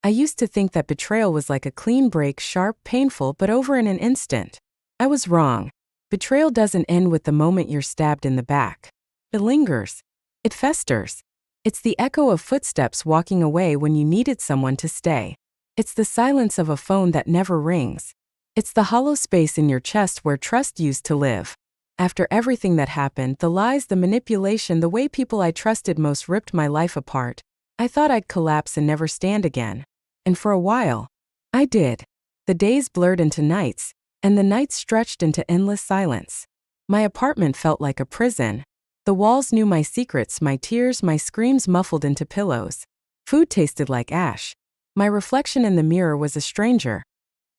I used to think that betrayal was like a clean break, sharp, painful, but over in an instant. I was wrong. Betrayal doesn't end with the moment you're stabbed in the back. It lingers. It festers. It's the echo of footsteps walking away when you needed someone to stay. It's the silence of a phone that never rings. It's the hollow space in your chest where trust used to live. After everything that happened, the lies, the manipulation, the way people I trusted most ripped my life apart, I thought I'd collapse and never stand again. And for a while, I did. The days blurred into nights, and the nights stretched into endless silence. My apartment felt like a prison. The walls knew my secrets, my tears, my screams muffled into pillows. Food tasted like ash. My reflection in the mirror was a stranger.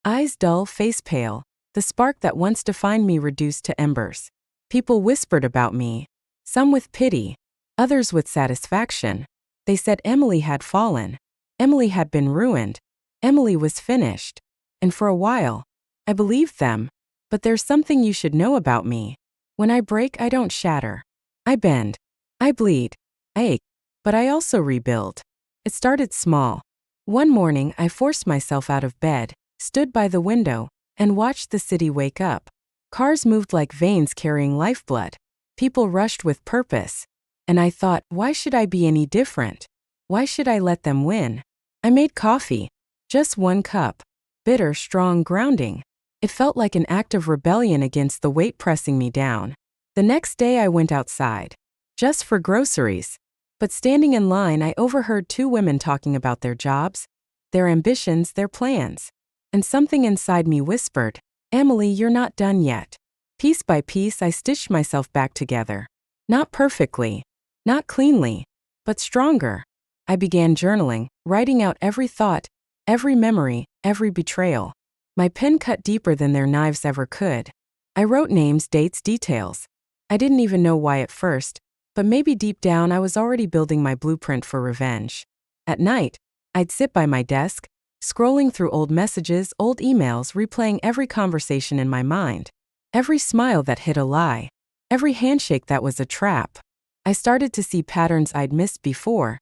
Eyes dull, face pale, the spark that once defined me reduced to embers. People whispered about me, some with pity, others with satisfaction. They said Emily had fallen. Emily had been ruined. Emily was finished. And for a while, I believed them. But there's something you should know about me. When I break, I don't shatter. I bend. I bleed. I ache. But I also rebuild. It started small. One morning, I forced myself out of bed, stood by the window, and watched the city wake up. Cars moved like veins carrying lifeblood. People rushed with purpose. And I thought, why should I be any different? Why should I let them win? I made coffee. Just one cup. Bitter, strong, grounding. It felt like an act of rebellion against the weight pressing me down. The next day I went outside. Just for groceries. But standing in line, I overheard two women talking about their jobs, their ambitions, their plans. And something inside me whispered, Emily, you're not done yet. Piece by piece, I stitched myself back together. Not perfectly. Not cleanly. But stronger. I began journaling, writing out every thought, every memory, every betrayal. My pen cut deeper than their knives ever could. I wrote names, dates, details. I didn't even know why at first, but maybe deep down I was already building my blueprint for revenge. At night, I'd sit by my desk, scrolling through old messages, old emails, replaying every conversation in my mind. Every smile that hid a lie. Every handshake that was a trap. I started to see patterns I'd missed before.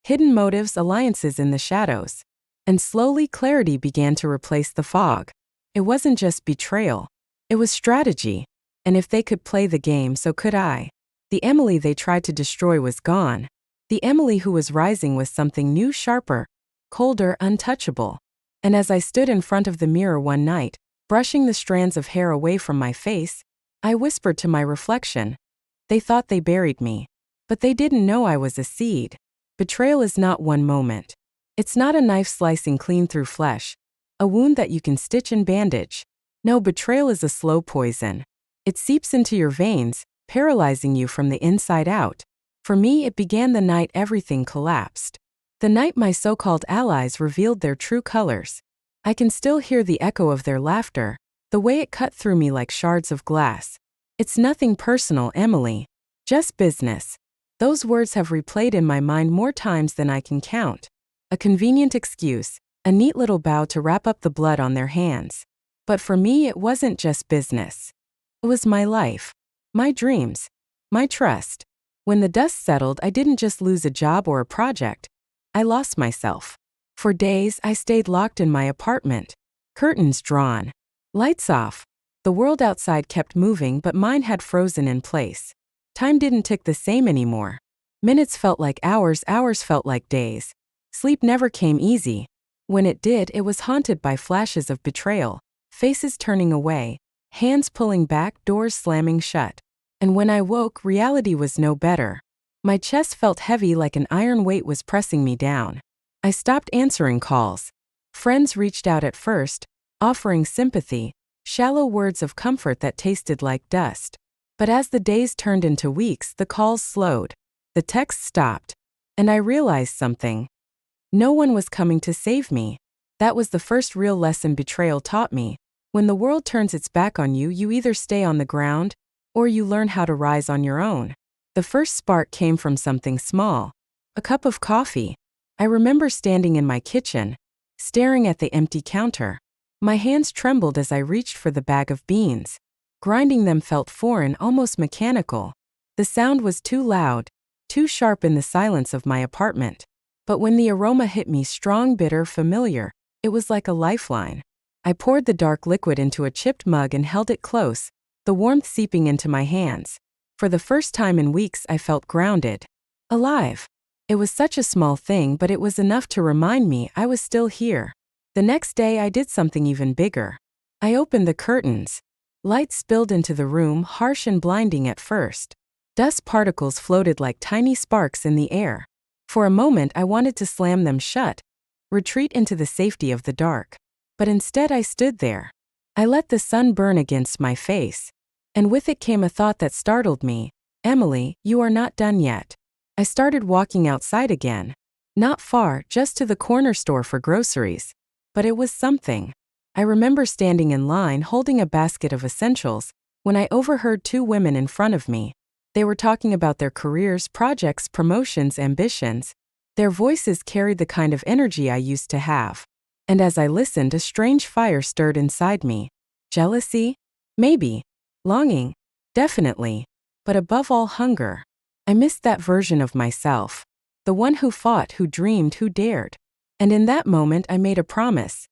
Hidden motives, alliances in the shadows. And slowly clarity began to replace the fog. It wasn't just betrayal. It was strategy. And if they could play the game, so could I. The Emily they tried to destroy was gone. The Emily who was rising was something new, sharper, colder, untouchable. And as I stood in front of the mirror one night, brushing the strands of hair away from my face, I whispered to my reflection. They thought they buried me. But they didn't know I was a seed. Betrayal is not one moment. It's not a knife slicing clean through flesh, a wound that you can stitch and bandage. No, betrayal is a slow poison. It seeps into your veins, paralyzing you from the inside out. For me, it began the night everything collapsed. The night my so-called allies revealed their true colors. I can still hear the echo of their laughter, the way it cut through me like shards of glass. It's nothing personal, Emily. Just business. Those words have replayed in my mind more times than I can count. A convenient excuse, a neat little bow to wrap up the blood on their hands. But for me, it wasn't just business. It was my life, my dreams, my trust. When the dust settled, I didn't just lose a job or a project. I lost myself. For days, I stayed locked in my apartment. Curtains drawn. Lights off. The world outside kept moving, but mine had frozen in place. Time didn't tick the same anymore. Minutes felt like hours, hours felt like days. Sleep never came easy. When it did, it was haunted by flashes of betrayal, faces turning away, hands pulling back, doors slamming shut. And when I woke, reality was no better. My chest felt heavy like an iron weight was pressing me down. I stopped answering calls. Friends reached out at first, offering sympathy, shallow words of comfort that tasted like dust. But as the days turned into weeks, the calls slowed. The texts stopped. And I realized something. No one was coming to save me. That was the first real lesson betrayal taught me. When the world turns its back on you, you either stay on the ground, or you learn how to rise on your own. The first spark came from something small. A cup of coffee. I remember standing in my kitchen, staring at the empty counter. My hands trembled as I reached for the bag of beans. Grinding them felt foreign, almost mechanical. The sound was too loud, too sharp in the silence of my apartment. But when the aroma hit me, strong, bitter, familiar, it was like a lifeline. I poured the dark liquid into a chipped mug and held it close, the warmth seeping into my hands. For the first time in weeks, I felt grounded. Alive. It was such a small thing, but it was enough to remind me I was still here. The next day, I did something even bigger. I opened the curtains. Light spilled into the room, harsh and blinding at first. Dust particles floated like tiny sparks in the air. For a moment, I wanted to slam them shut, retreat into the safety of the dark. But instead, I stood there. I let the sun burn against my face. And with it came a thought that startled me. Emily, you are not done yet. I started walking outside again. Not far, just to the corner store for groceries. But it was something. I remember standing in line holding a basket of essentials when I overheard two women in front of me. They were talking about their careers, projects, promotions, ambitions. Their voices carried the kind of energy I used to have. And as I listened, a strange fire stirred inside me. Jealousy? Maybe. Longing? Definitely. But above all, hunger. I missed that version of myself. The one who fought, who dreamed, who dared. And in that moment, I made a promise.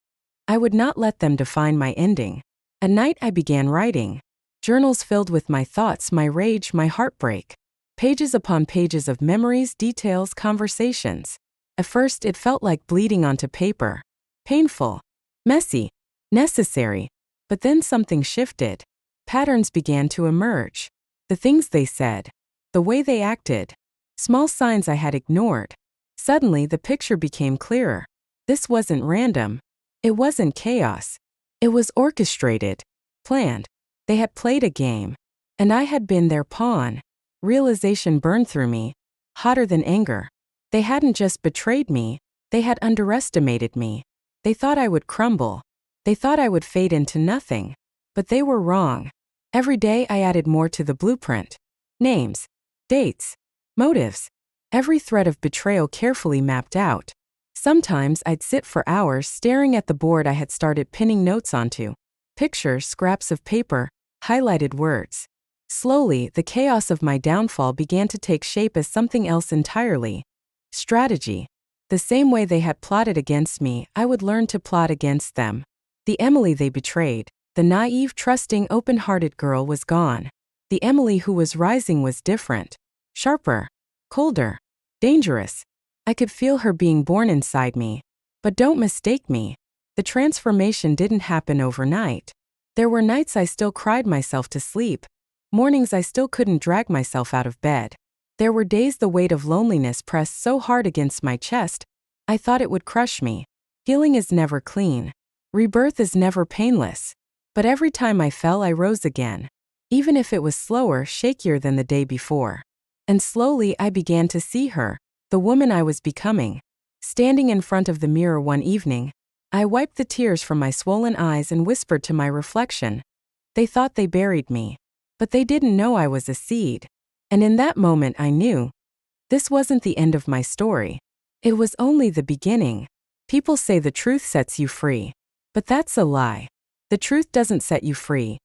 I would not let them define my ending. At night, I began writing. Journals filled with my thoughts, my rage, my heartbreak. Pages upon pages of memories, details, conversations. At first, it felt like bleeding onto paper. Painful. Messy. Necessary. But then something shifted. Patterns began to emerge. The things they said. The way they acted. Small signs I had ignored. Suddenly, the picture became clearer. This wasn't random. It wasn't chaos. It was orchestrated. Planned. They had played a game. And I had been their pawn. Realization burned through me. Hotter than anger. They hadn't just betrayed me. They had underestimated me. They thought I would crumble. They thought I would fade into nothing. But they were wrong. Every day I added more to the blueprint. Names. Dates. Motives. Every thread of betrayal carefully mapped out. Sometimes I'd sit for hours staring at the board I had started pinning notes onto. Pictures, scraps of paper, highlighted words. Slowly, the chaos of my downfall began to take shape as something else entirely. Strategy. The same way they had plotted against me, I would learn to plot against them. The Emily they betrayed, the naive, trusting, open-hearted girl was gone. The Emily who was rising was different. Sharper. Colder. Dangerous. I could feel her being born inside me. But don't mistake me. The transformation didn't happen overnight. There were nights I still cried myself to sleep. Mornings I still couldn't drag myself out of bed. There were days the weight of loneliness pressed so hard against my chest, I thought it would crush me. Healing is never clean. Rebirth is never painless. But every time I fell, I rose again. Even if it was slower, shakier than the day before. And slowly I began to see her, the woman I was becoming. Standing in front of the mirror one evening, I wiped the tears from my swollen eyes and whispered to my reflection. They thought they buried me. But they didn't know I was a seed. And in that moment I knew. This wasn't the end of my story. It was only the beginning. People say the truth sets you free. But that's a lie. The truth doesn't set you free.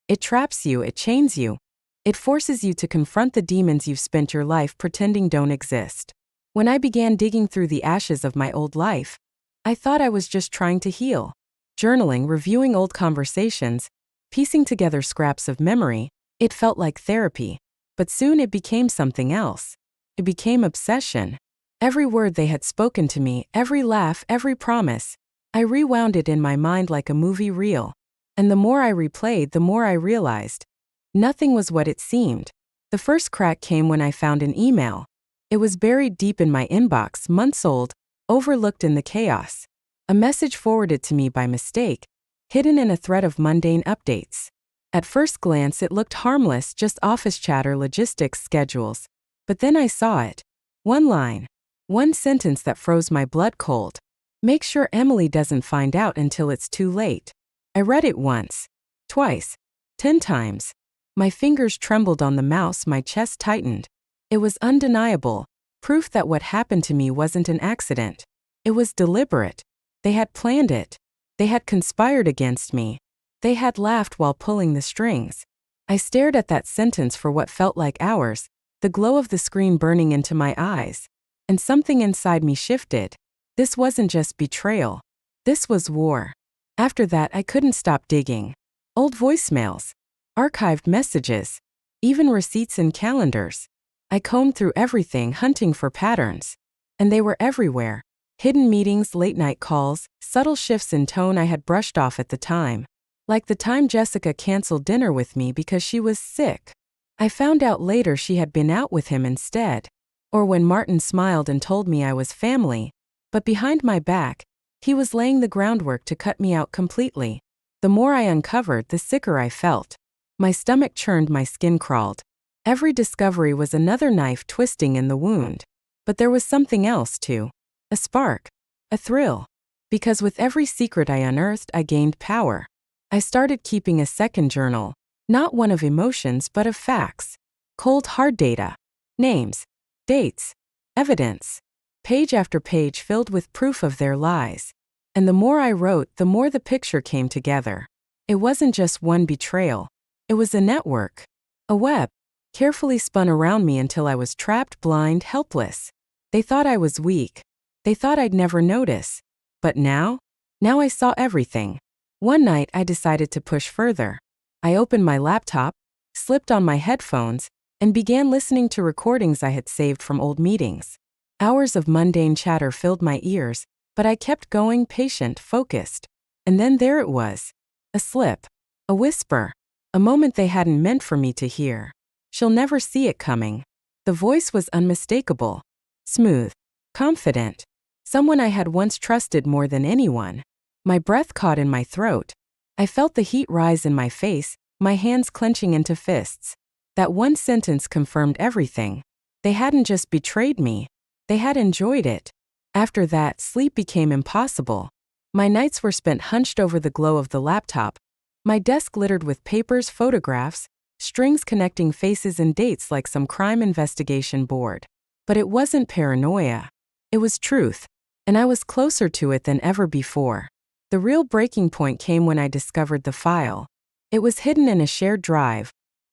It traps you, it chains you. It forces you to confront the demons you've spent your life pretending don't exist. When I began digging through the ashes of my old life, I thought I was just trying to heal. Journaling, reviewing old conversations, piecing together scraps of memory, it felt like therapy. But soon it became something else. It became obsession. Every word they had spoken to me, every laugh, every promise, I rewound it in my mind like a movie reel. And the more I replayed, the more I realized. Nothing was what it seemed. The first crack came when I found an email. It was buried deep in my inbox, months old, overlooked in the chaos. A message forwarded to me by mistake, hidden in a thread of mundane updates. At first glance, it looked harmless, just office chatter, logistics, schedules. But then I saw it. One line. One sentence that froze my blood cold. Make sure Emily doesn't find out until it's too late. I read it once. Twice. 10 times. My fingers trembled on the mouse, my chest tightened. It was undeniable. Proof that what happened to me wasn't an accident. It was deliberate. They had planned it. They had conspired against me. They had laughed while pulling the strings. I stared at that sentence for what felt like hours, the glow of the screen burning into my eyes. and something inside me shifted. This wasn't just betrayal. This was war. After that, I couldn't stop digging. Old voicemails, archived messages, even receipts and calendars. I combed through everything, hunting for patterns. And they were everywhere. Hidden meetings, late-night calls, subtle shifts in tone I had brushed off at the time. Like the time Jessica canceled dinner with me because she was sick. I found out later she had been out with him instead. Or when Martin smiled and told me I was family. But behind my back, he was laying the groundwork to cut me out completely. The more I uncovered, the sicker I felt. My stomach churned, my skin crawled. Every discovery was another knife twisting in the wound. But there was something else too. A spark. A thrill. Because with every secret I unearthed, I gained power. I started keeping a second journal. Not one of emotions, but of facts. Cold, hard data. Names. Dates. Evidence. Page after page filled with proof of their lies. And the more I wrote, the more the picture came together. It wasn't just one betrayal. It was a network. A web. Carefully spun around me until I was trapped, blind, helpless. They thought I was weak. They thought I'd never notice. But now I saw everything. One night I decided to push further. I opened my laptop, slipped on my headphones, and began listening to recordings I had saved from old meetings. Hours of mundane chatter filled my ears, but I kept going, patient, focused. And then there it was. A slip. A whisper. A moment they hadn't meant for me to hear. She'll never see it coming. The voice was unmistakable. Smooth. Confident. Someone I had once trusted more than anyone. My breath caught in my throat. I felt the heat rise in my face, my hands clenching into fists. That one sentence confirmed everything. They hadn't just betrayed me. They had enjoyed it. After that, sleep became impossible. My nights were spent hunched over the glow of the laptop, my desk littered with papers, photographs, strings connecting faces and dates like some crime investigation board. But it wasn't paranoia. It was truth. And I was closer to it than ever before. The real breaking point came when I discovered the file. It was hidden in a shared drive,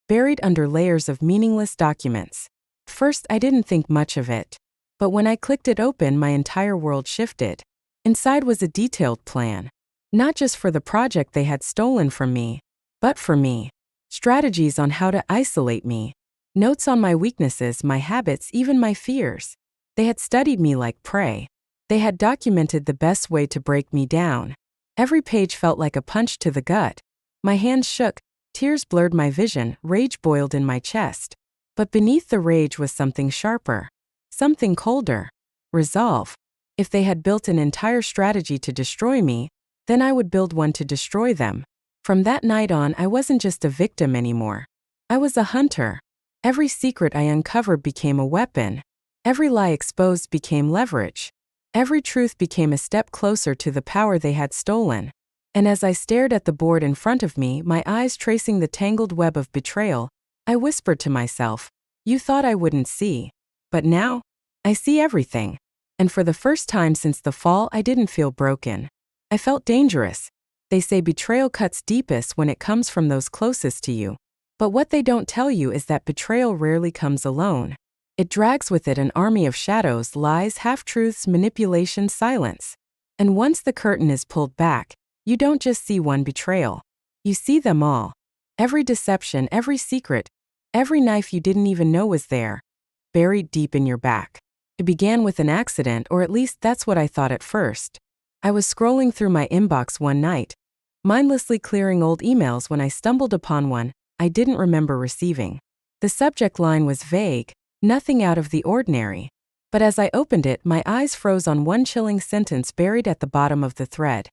buried under layers of meaningless documents. First, I didn't think much of it. But when I clicked it open, my entire world shifted. Inside was a detailed plan. Not just for the project they had stolen from me, but for me. Strategies on how to isolate me. Notes on my weaknesses, my habits, even my fears. They had studied me like prey. They had documented the best way to break me down. Every page felt like a punch to the gut. My hands shook, tears blurred my vision, rage boiled in my chest. But beneath the rage was something sharper. Something colder. Resolve. If they had built an entire strategy to destroy me, then I would build one to destroy them. From that night on, I wasn't just a victim anymore. I was a hunter. Every secret I uncovered became a weapon. Every lie exposed became leverage. Every truth became a step closer to the power they had stolen. And as I stared at the board in front of me, my eyes tracing the tangled web of betrayal, I whispered to myself, "You thought I wouldn't see. But now, I see everything." And for the first time since the fall, I didn't feel broken. I felt dangerous. They say betrayal cuts deepest when it comes from those closest to you. But what they don't tell you is that betrayal rarely comes alone. It drags with it an army of shadows, lies, half-truths, manipulation, silence. And once the curtain is pulled back, you don't just see one betrayal. You see them all. Every deception, every secret, every knife you didn't even know was there, buried deep in your back. It began with an accident, or at least that's what I thought at first. I was scrolling through my inbox one night, mindlessly clearing old emails when I stumbled upon one I didn't remember receiving. The subject line was vague, nothing out of the ordinary. But as I opened it, my eyes froze on one chilling sentence buried at the bottom of the thread.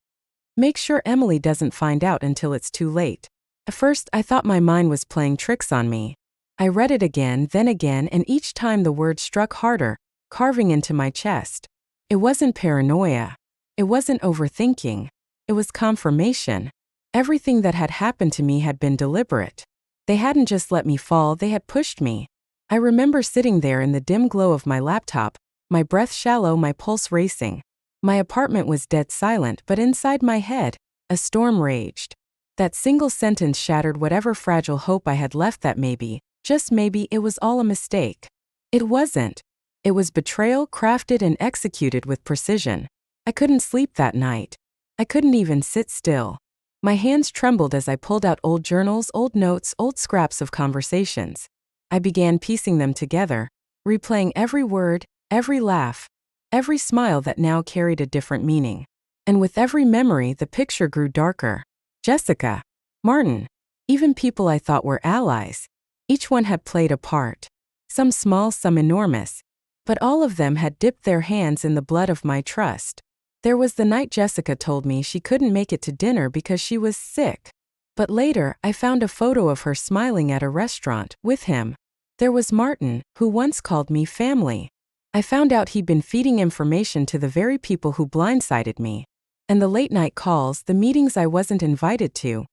"Make sure Emily doesn't find out until it's too late." At first, I thought my mind was playing tricks on me. I read it again, and each time the word struck harder, carving into my chest. It wasn't paranoia. It wasn't overthinking. It was confirmation. Everything that had happened to me had been deliberate. They hadn't just let me fall, they had pushed me. I remember sitting there in the dim glow of my laptop, my breath shallow, my pulse racing. My apartment was dead silent, but inside my head, a storm raged. That single sentence shattered whatever fragile hope I had left, that maybe, just maybe, it was all a mistake. It wasn't. It was betrayal crafted and executed with precision. I couldn't sleep that night. I couldn't even sit still. My hands trembled as I pulled out old journals, old notes, old scraps of conversations. I began piecing them together, replaying every word, every laugh, every smile that now carried a different meaning. And with every memory, the picture grew darker. Jessica, Martin, even people I thought were allies. Each one had played a part. Some small, some enormous. But all of them had dipped their hands in the blood of my trust. There was the night Jessica told me she couldn't make it to dinner because she was sick. But later, I found a photo of her smiling at a restaurant with him. There was Martin, who once called me family. I found out he'd been feeding information to the very people who blindsided me. And the late-night calls, the meetings I wasn't invited to,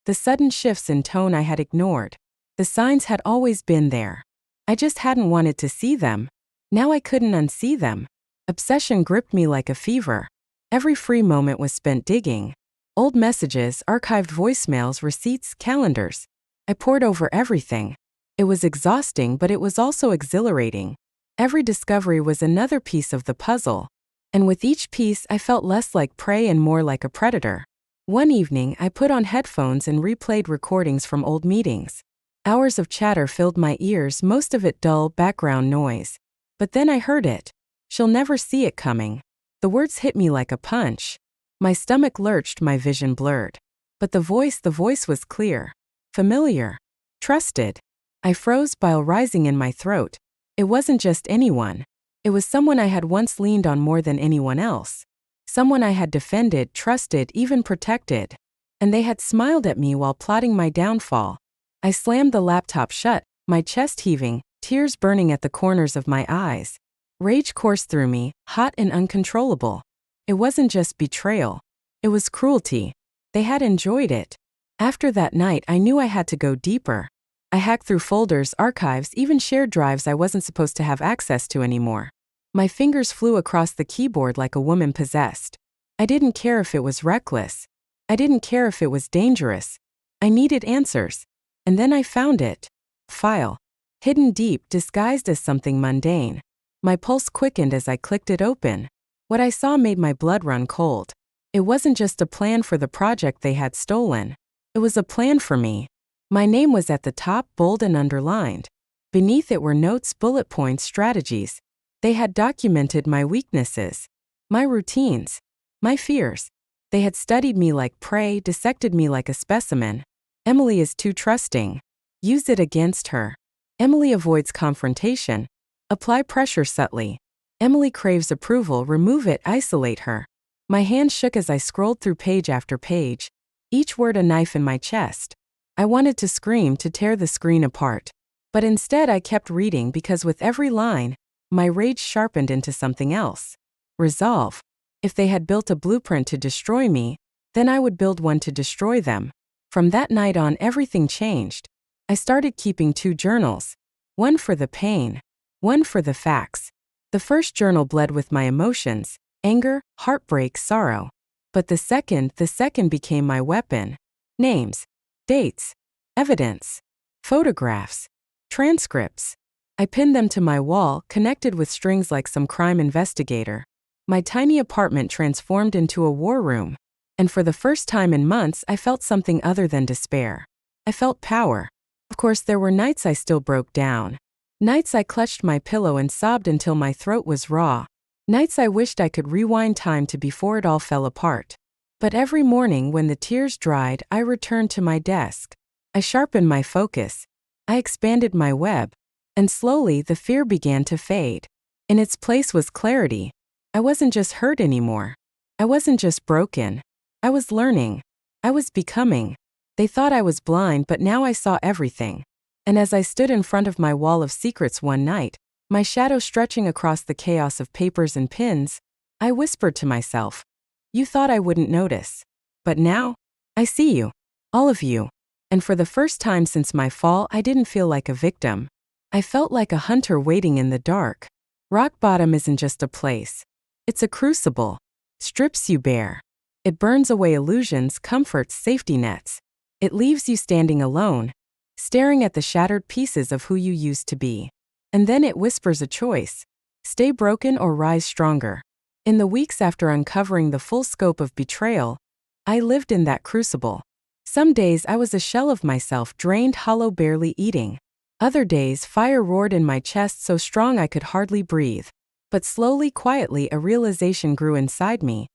the sudden shifts in tone I had ignored. The signs had always been there. I just hadn't wanted to see them. Now I couldn't unsee them. Obsession gripped me like a fever. Every free moment was spent digging. Old messages, archived voicemails, receipts, calendars. I pored over everything. It was exhausting, but it was also exhilarating. Every discovery was another piece of the puzzle. And with each piece, I felt less like prey and more like a predator. One evening, I put on headphones and replayed recordings from old meetings. Hours of chatter filled my ears, most of it dull background noise. But then I heard it. She'll never see it coming. The words hit me like a punch. My stomach lurched, my vision blurred. But the voice was clear. Familiar. Trusted. I froze, bile rising in my throat. It wasn't just anyone. It was someone I had once leaned on more than anyone else. Someone I had defended, trusted, even protected. And they had smiled at me while plotting my downfall. I slammed the laptop shut, my chest heaving, tears burning at the corners of my eyes. Rage coursed through me, hot and uncontrollable. It wasn't just betrayal. It was cruelty. They had enjoyed it. After that night, I knew I had to go deeper. I hacked through folders, archives, even shared drives I wasn't supposed to have access to anymore. My fingers flew across the keyboard like a woman possessed. I didn't care if it was reckless. I didn't care if it was dangerous. I needed answers. And then I found it. File. Hidden deep, disguised as something mundane. My pulse quickened as I clicked it open. What I saw made my blood run cold. It wasn't just a plan for the project they had stolen. It was a plan for me. My name was at the top, bold and underlined. Beneath it were notes, bullet points, strategies. They had documented my weaknesses, my routines, my fears. They had studied me like prey, dissected me like a specimen. Emily is too trusting. Use it against her. Emily avoids confrontation. Apply pressure subtly. Emily craves approval, remove it, isolate her. My hand shook as I scrolled through page after page, each word a knife in my chest. I wanted to scream, to tear the screen apart. But instead I kept reading because with every line, my rage sharpened into something else. Resolve. If they had built a blueprint to destroy me, then I would build one to destroy them. From that night on, everything changed. I started keeping 2 journals. One for the pain. One for the facts. The first journal bled with my emotions, anger, heartbreak, sorrow. But the second became my weapon. Names, dates, evidence, photographs, transcripts. I pinned them to my wall, connected with strings like some crime investigator. My tiny apartment transformed into a war room. And for the first time in months, I felt something other than despair. I felt power. Of course, there were nights I still broke down. Nights I clutched my pillow and sobbed until my throat was raw. Nights I wished I could rewind time to before it all fell apart. But every morning when the tears dried, I returned to my desk. I sharpened my focus. I expanded my web. And slowly the fear began to fade. In its place was clarity. I wasn't just hurt anymore. I wasn't just broken. I was learning. I was becoming. They thought I was blind, but now I saw everything. And as I stood in front of my wall of secrets one night, my shadow stretching across the chaos of papers and pins, I whispered to myself, "You thought I wouldn't notice. But now, I see you. All of you." And for the first time since my fall, I didn't feel like a victim. I felt like a hunter waiting in the dark. Rock bottom isn't just a place. It's a crucible. Strips you bare. It burns away illusions, comforts, safety nets. It leaves you standing alone, staring at the shattered pieces of who you used to be. And then it whispers a choice. Stay broken or rise stronger. In the weeks after uncovering the full scope of betrayal, I lived in that crucible. Some days I was a shell of myself, drained, hollow, barely eating. Other days, fire roared in my chest so strong I could hardly breathe. But slowly, quietly, a realization grew inside me.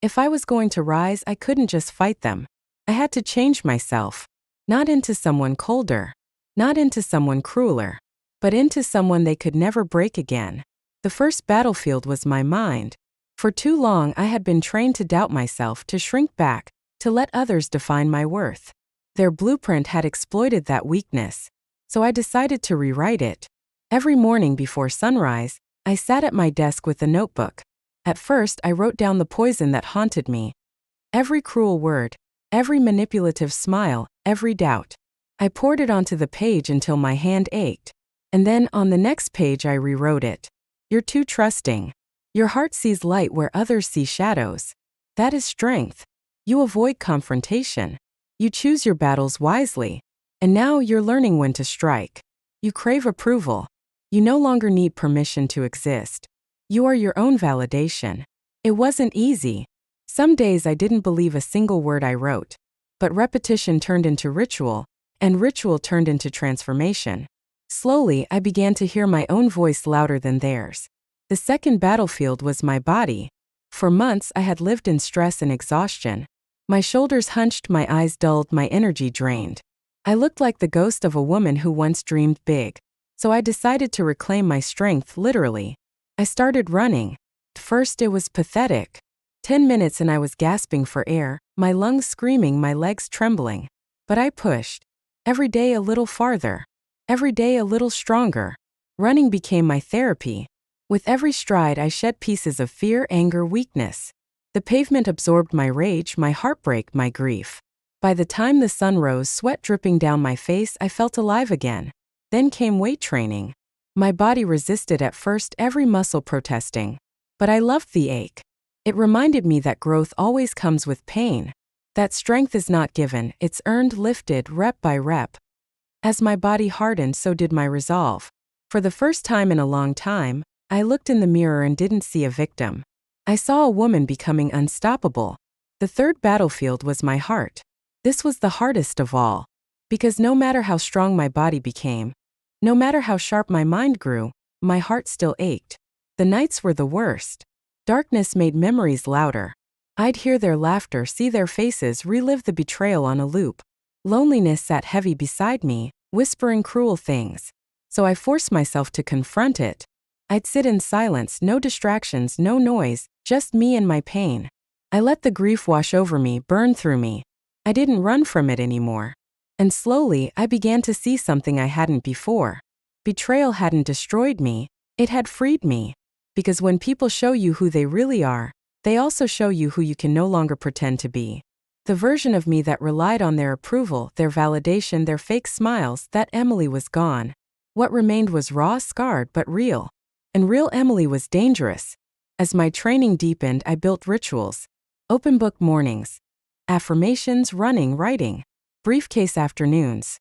If I was going to rise, I couldn't just fight them. I had to change myself. Not into someone colder. Not into someone crueler. But into someone they could never break again. The first battlefield was my mind. For too long I had been trained to doubt myself, to shrink back, to let others define my worth. Their blueprint had exploited that weakness. So I decided to rewrite it. Every morning before sunrise, I sat at my desk with a notebook. At first I wrote down the poison that haunted me. Every cruel word, every manipulative smile, every doubt. I poured it onto the page until my hand ached. And then on the next page I rewrote it. You're too trusting. Your heart sees light where others see shadows. That is strength. You avoid confrontation. You choose your battles wisely. And now you're learning when to strike. You crave approval. You no longer need permission to exist. You are your own validation. It wasn't easy. Some days I didn't believe a single word I wrote. But repetition turned into ritual, and ritual turned into transformation. Slowly, I began to hear my own voice louder than theirs. The second battlefield was my body. For months, I had lived in stress and exhaustion. My shoulders hunched, my eyes dulled, my energy drained. I looked like the ghost of a woman who once dreamed big. So I decided to reclaim my strength, literally. I started running. First, it was pathetic. 10 minutes and I was gasping for air, my lungs screaming, my legs trembling. But I pushed. Every day a little farther. Every day a little stronger. Running became my therapy. With every stride I shed pieces of fear, anger, weakness. The pavement absorbed my rage, my heartbreak, my grief. By the time the sun rose, sweat dripping down my face, I felt alive again. Then came weight training. My body resisted at first, every muscle protesting. But I loved the ache. It reminded me that growth always comes with pain. That strength is not given, it's earned, lifted, rep by rep. As my body hardened, so did my resolve. For the first time in a long time, I looked in the mirror and didn't see a victim. I saw a woman becoming unstoppable. The third battlefield was my heart. This was the hardest of all. Because no matter how strong my body became, no matter how sharp my mind grew, my heart still ached. The nights were the worst. Darkness made memories louder. I'd hear their laughter, see their faces, relive the betrayal on a loop. Loneliness sat heavy beside me, whispering cruel things. So I forced myself to confront it. I'd sit in silence, no distractions, no noise, just me and my pain. I let the grief wash over me, burn through me. I didn't run from it anymore. And slowly, I began to see something I hadn't before. Betrayal hadn't destroyed me, it had freed me. Because when people show you who they really are, they also show you who you can no longer pretend to be. The version of me that relied on their approval, their validation, their fake smiles, that Emily was gone. What remained was raw, scarred, but real. And real Emily was dangerous. As my training deepened, I built rituals. Open book mornings. Affirmations, running, writing. Briefcase afternoons.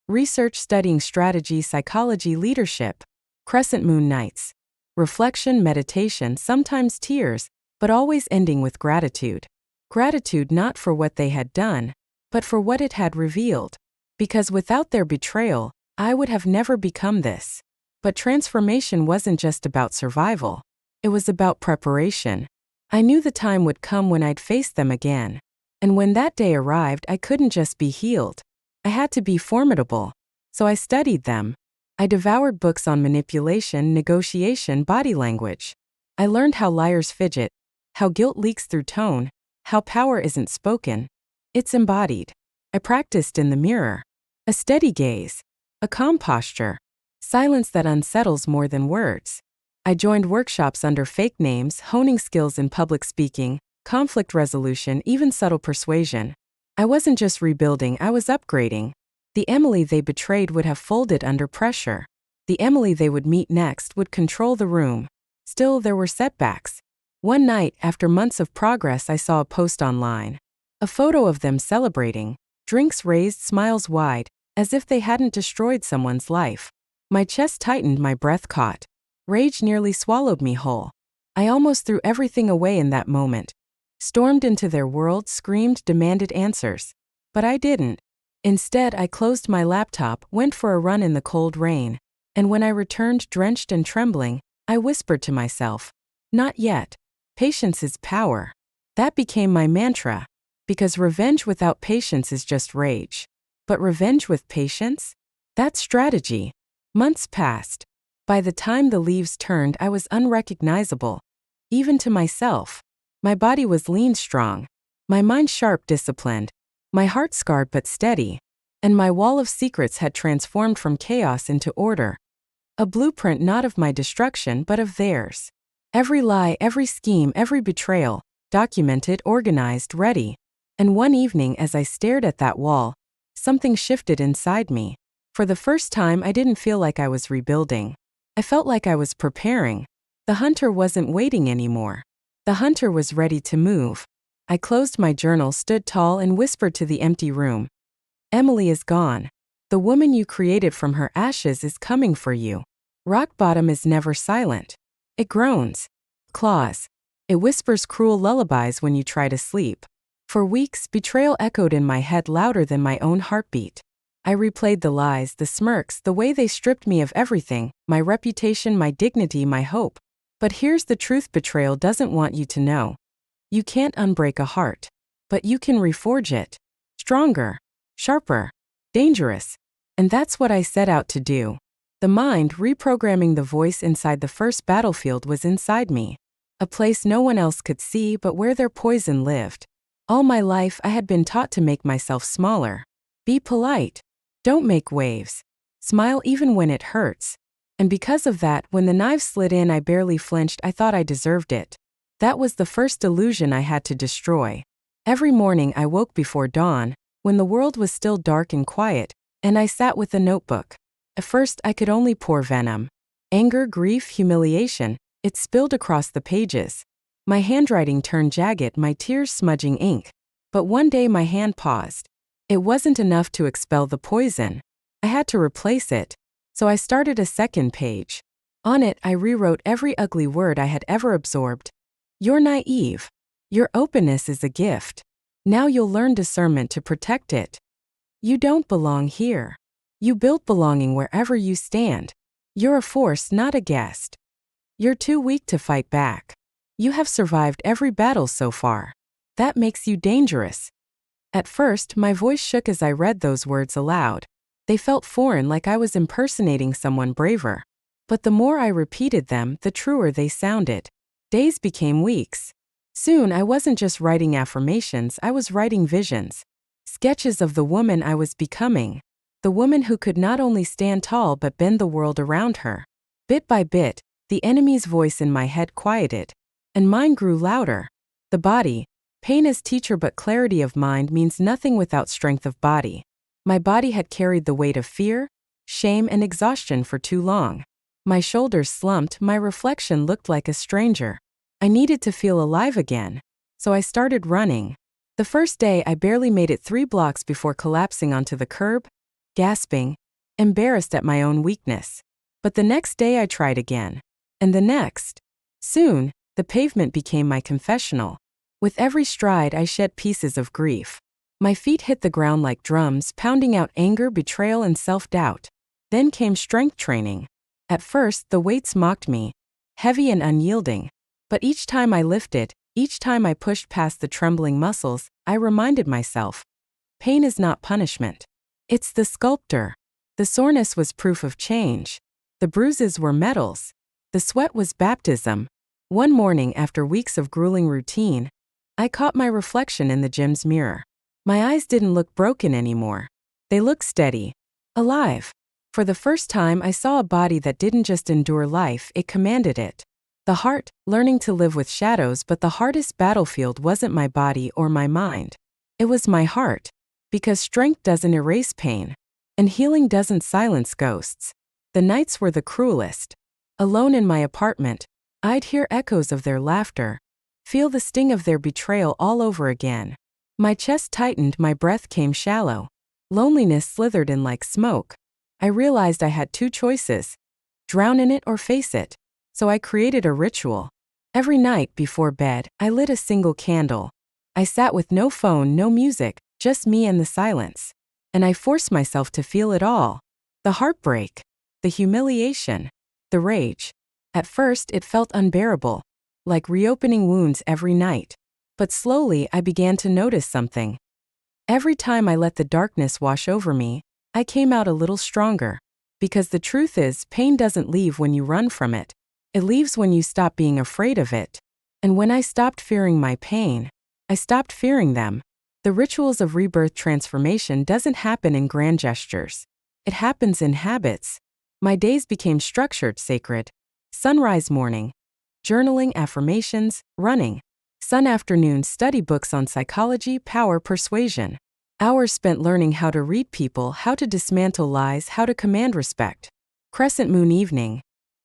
Research, studying strategy, psychology, leadership. Crescent moon nights. Reflection, meditation, sometimes tears, but always ending with gratitude. Gratitude not for what they had done, but for what it had revealed. Because without their betrayal, I would have never become this. But transformation wasn't just about survival. It was about preparation. I knew the time would come when I'd face them again. And when that day arrived, I couldn't just be healed. I had to be formidable. So I studied them. I devoured books on manipulation, negotiation, body language. I learned how liars fidget, how guilt leaks through tone, how power isn't spoken. It's embodied. I practiced in the mirror. A steady gaze. A calm posture. Silence that unsettles more than words. I joined workshops under fake names, honing skills in public speaking, conflict resolution, even subtle persuasion. I wasn't just rebuilding, I was upgrading. The Emily they betrayed would have folded under pressure. The Emily they would meet next would control the room. Still, there were setbacks. One night, after months of progress, I saw a post online. A photo of them celebrating, drinks raised, smiles wide, as if they hadn't destroyed someone's life. My chest tightened, my breath caught. Rage nearly swallowed me whole. I almost threw everything away in that moment. Stormed into their world, screamed, demanded answers. But I didn't. Instead, I closed my laptop, went for a run in the cold rain. And when I returned drenched and trembling, I whispered to myself, "Not yet. Patience is power." That became my mantra. Because revenge without patience is just rage. But revenge with patience? That's strategy. Months passed. By the time the leaves turned, I was unrecognizable. Even to myself. My body was lean strong. My mind sharp disciplined. My heart scarred but steady. And my wall of secrets had transformed from chaos into order. A blueprint not of my destruction but of theirs. Every lie, every scheme, every betrayal, documented, organized, ready. And one evening as I stared at that wall, something shifted inside me. For the first time I didn't feel like I was rebuilding. I felt like I was preparing. The hunter wasn't waiting anymore. The hunter was ready to move. I closed my journal, stood tall, and whispered to the empty room. "Emily is gone. The woman you created from her ashes is coming for you." Rock bottom is never silent. It groans, claws. It whispers cruel lullabies when you try to sleep. For weeks, betrayal echoed in my head louder than my own heartbeat. I replayed the lies, the smirks, the way they stripped me of everything, my reputation, my dignity, my hope. But here's the truth betrayal doesn't want you to know. You can't unbreak a heart. But you can reforge it. Stronger, sharper, dangerous. And that's what I set out to do. The mind, reprogramming the voice inside the first battlefield, was inside me. A place no one else could see but where their poison lived. All my life I had been taught to make myself smaller. Be polite. Don't make waves. Smile even when it hurts. And because of that, when the knife slid in, I barely flinched. I thought I deserved it. That was the first illusion I had to destroy. Every morning I woke before dawn, when the world was still dark and quiet, and I sat with a notebook. At first I could only pour venom. Anger, grief, humiliation. It spilled across the pages. My handwriting turned jagged, my tears smudging ink. But one day my hand paused. It wasn't enough to expel the poison. I had to replace it. So I started a second page. On it I rewrote every ugly word I had ever absorbed. "You're naive. Your openness is a gift. Now you'll learn discernment to protect it. You don't belong here. You built belonging wherever you stand. You're a force, not a guest. You're too weak to fight back. You have survived every battle so far. That makes you dangerous." At first, my voice shook as I read those words aloud. They felt foreign, like I was impersonating someone braver. But the more I repeated them, the truer they sounded. Days became weeks. Soon I wasn't just writing affirmations, I was writing visions. Sketches of the woman I was becoming. The woman who could not only stand tall but bend the world around her. Bit by bit, the enemy's voice in my head quieted. And mine grew louder. The body. Pain as teacher, but clarity of mind means nothing without strength of body. My body had carried the weight of fear, shame, and exhaustion for too long. My shoulders slumped, my reflection looked like a stranger. I needed to feel alive again. So I started running. The first day I barely made it 3 blocks before collapsing onto the curb, gasping, embarrassed at my own weakness. But the next day I tried again. And the next. Soon, the pavement became my confessional. With every stride I shed pieces of grief. My feet hit the ground like drums, pounding out anger, betrayal, and self-doubt. Then came strength training. At first, the weights mocked me, heavy and unyielding. But each time I lifted, each time I pushed past the trembling muscles, I reminded myself, pain is not punishment. It's the sculptor. The soreness was proof of change. The bruises were medals. The sweat was baptism. One morning, after weeks of grueling routine, I caught my reflection in the gym's mirror. My eyes didn't look broken anymore. They looked steady, alive. For the first time, I saw a body that didn't just endure life, it commanded it. The heart, learning to live with shadows, but the hardest battlefield wasn't my body or my mind. It was my heart. Because strength doesn't erase pain. And healing doesn't silence ghosts. The nights were the cruelest. Alone in my apartment, I'd hear echoes of their laughter, feel the sting of their betrayal all over again. My chest tightened, my breath came shallow. Loneliness slithered in like smoke. I realized I had 2 choices. Drown in it or face it. So I created a ritual. Every night before bed, I lit a single candle. I sat with no phone, no music, just me and the silence. And I forced myself to feel it all. The heartbreak, the humiliation, the rage. At first, it felt unbearable, like reopening wounds every night. But slowly, I began to notice something. Every time I let the darkness wash over me, I came out a little stronger. Because the truth is, pain doesn't leave when you run from it. It leaves when you stop being afraid of it. And when I stopped fearing my pain, I stopped fearing them. The rituals of rebirth transformation doesn't happen in grand gestures. It happens in habits. My days became structured, sacred. Sunrise morning, journaling, affirmations, running. Sun afternoon, study books on psychology, power, persuasion. Hours spent learning how to read people, how to dismantle lies, how to command respect. Crescent moon evening,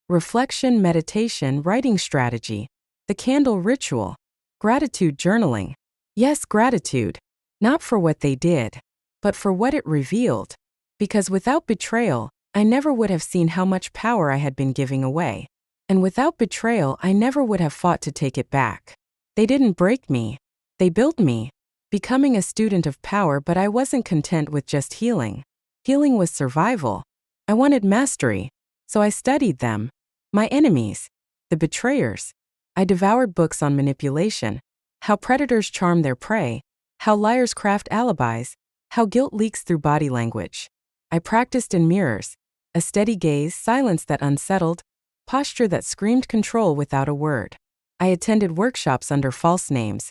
reflection, meditation, writing strategy. The candle ritual. Gratitude journaling. Yes, gratitude. Not for what they did, but for what it revealed. Because without betrayal, I never would have seen how much power I had been giving away. And without betrayal, I never would have fought to take it back. They didn't break me. They built me. Becoming a student of power, but I wasn't content with just healing. Healing was survival. I wanted mastery, so I studied them. My enemies, the betrayers. I devoured books on manipulation, how predators charm their prey, how liars craft alibis, how guilt leaks through body language. I practiced in mirrors, a steady gaze, silence that unsettled, posture that screamed control without a word. I attended workshops under false names.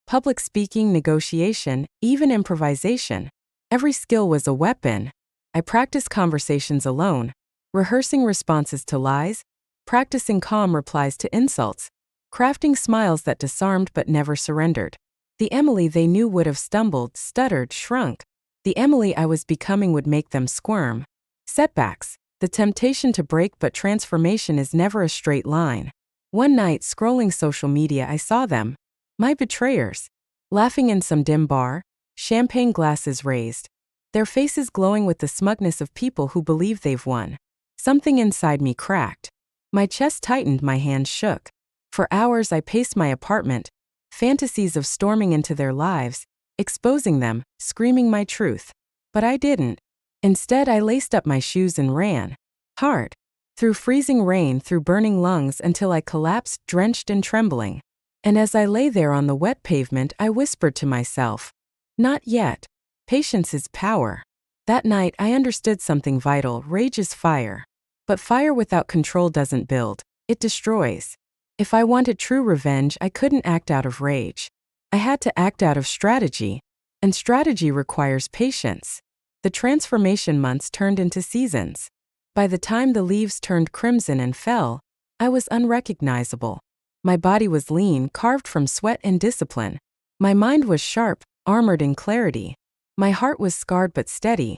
Public speaking, negotiation, even improvisation. Every skill was a weapon. I practiced conversations alone, rehearsing responses to lies, practicing calm replies to insults, crafting smiles that disarmed but never surrendered. The Emily they knew would have stumbled, stuttered, shrunk. The Emily I was becoming would make them squirm. Setbacks, the temptation to break, but transformation is never a straight line. One night, scrolling social media, I saw them. My betrayers, laughing in some dim bar, champagne glasses raised, their faces glowing with the smugness of people who believe they've won. Something inside me cracked. My chest tightened, my hands shook. For hours I paced my apartment, fantasies of storming into their lives, exposing them, screaming my truth. But I didn't. Instead, I laced up my shoes and ran. Hard. Through freezing rain, through burning lungs, until I collapsed, drenched and trembling. And as I lay there on the wet pavement, I whispered to myself, "Not yet. Patience is power." That night, I understood something vital. Rage is fire. But fire without control doesn't build, it destroys. If I wanted true revenge, I couldn't act out of rage. I had to act out of strategy. And strategy requires patience. The transformation months turned into seasons. By the time the leaves turned crimson and fell, I was unrecognizable. My body was lean, carved from sweat and discipline. My mind was sharp, armored in clarity. My heart was scarred but steady,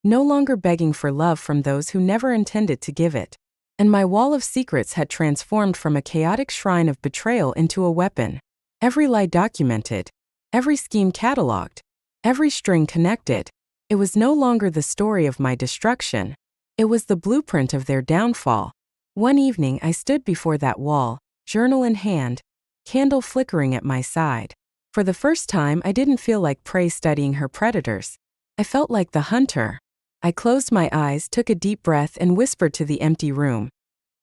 no longer begging for love from those who never intended to give it. And my wall of secrets had transformed from a chaotic shrine of betrayal into a weapon. Every lie documented, every scheme cataloged, every string connected. It was no longer the story of my destruction. It was the blueprint of their downfall. One evening I stood before that wall, journal in hand, candle flickering at my side. For the first time, I didn't feel like prey studying her predators. I felt like the hunter. I closed my eyes, took a deep breath, and whispered to the empty room.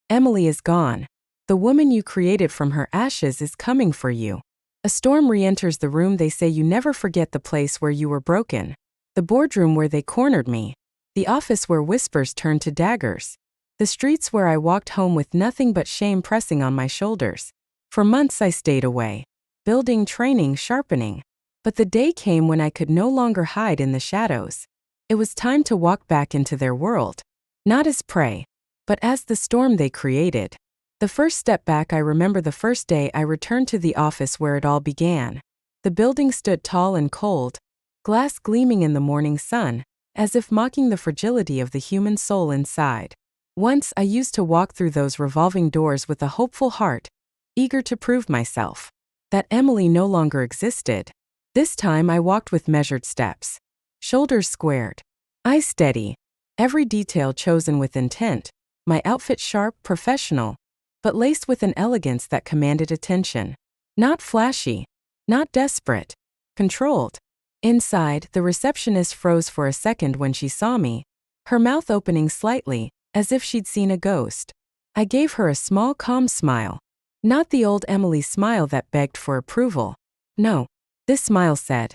Emily is gone. The woman you created from her ashes is coming for you. A storm re-enters the room. They say you never forget the place where you were broken. The boardroom where they cornered me. The office where whispers turned to daggers. The streets where I walked home with nothing but shame pressing on my shoulders. For months I stayed away, building, training, sharpening. But the day came when I could no longer hide in the shadows. It was time to walk back into their world. Not as prey, but as the storm they created. The first step back, I remember the first day I returned to the office where it all began. The building stood tall and cold, glass gleaming in the morning sun, as if mocking the fragility of the human soul inside. Once I used to walk through those revolving doors with a hopeful heart, eager to prove myself. That Emily no longer existed. This time I walked with measured steps. Shoulders squared, eyes steady, every detail chosen with intent, my outfit sharp, professional. but laced with an elegance that commanded attention. Not flashy, not desperate, controlled. Inside, the receptionist froze for a second when she saw me, her mouth opening slightly, as if she'd seen a ghost. I gave her a small, calm smile. Not the old Emily smile that begged for approval. No, this smile said,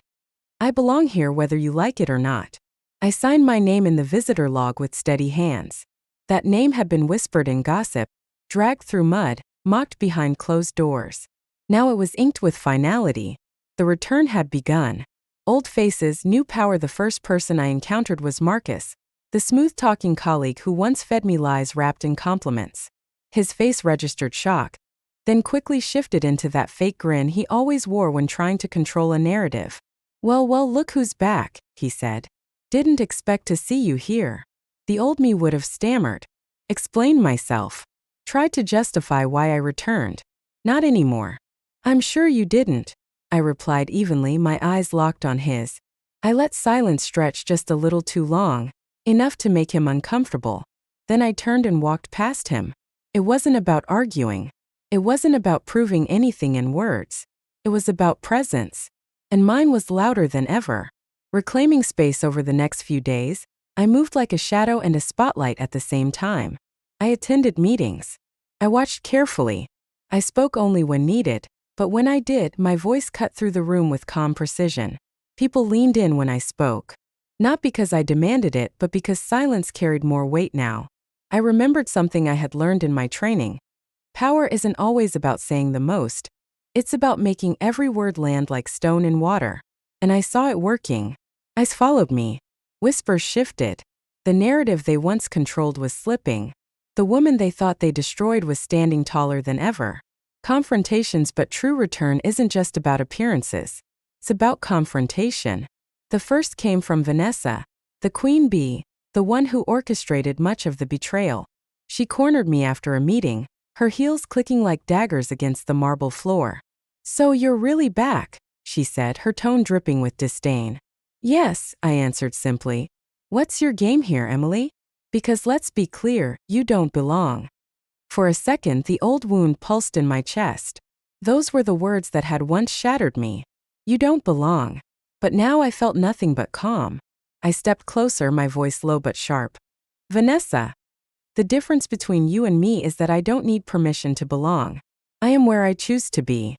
"I belong here whether you like it or not." I signed my name in the visitor log with steady hands. That name had been whispered in gossip, dragged through mud, mocked behind closed doors. Now it was inked with finality. The return had begun. Old faces, new power. The first person I encountered was Marcus, the smooth-talking colleague who once fed me lies wrapped in compliments. His face registered shock, then quickly shifted into that fake grin he always wore when trying to control a narrative. Well, look who's back," he said. "Didn't expect to see you here." The old me would have stammered, explained myself, tried to justify why I returned. Not anymore. "I'm sure you didn't," I replied evenly, my eyes locked on his. I let silence stretch just a little too long, enough to make him uncomfortable. Then I turned and walked past him. It wasn't about arguing. It wasn't about proving anything in words. It was about presence. And mine was louder than ever. Reclaiming space over the next few days, I moved like a shadow and a spotlight at the same time. I attended meetings. I watched carefully. I spoke only when needed, but when I did, my voice cut through the room with calm precision. People leaned in when I spoke. Not because I demanded it, but because silence carried more weight now. I remembered something I had learned in my training. Power isn't always about saying the most. It's about making every word land like stone in water. And I saw it working. Eyes followed me. Whispers shifted. The narrative they once controlled was slipping. The woman they thought they destroyed was standing taller than ever. Confrontations, but true return isn't just about appearances. It's about confrontation. The first came from Vanessa, the queen bee, the one who orchestrated much of the betrayal. She cornered me after a meeting, her heels clicking like daggers against the marble floor. "So you're really back," she said, her tone dripping with disdain. "Yes," I answered simply. "What's your game here, Emily? Because let's be clear, you don't belong." For a second, the old wound pulsed in my chest. Those were the words that had once shattered me. You don't belong. But now I felt nothing but calm. I stepped closer, my voice low but sharp. "Vanessa, the difference between you and me is that I don't need permission to belong. I am where I choose to be."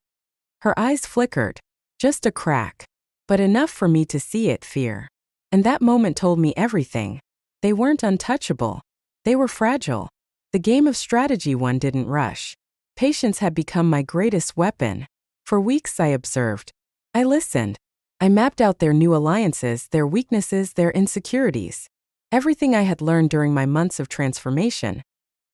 Her eyes flickered. Just a crack. But enough for me to see it, fear. And that moment told me everything. They weren't untouchable. They were fragile. The game of strategy one didn't rush. Patience had become my greatest weapon. For weeks I observed. I listened. I mapped out their new alliances, their weaknesses, their insecurities. Everything I had learned during my months of transformation.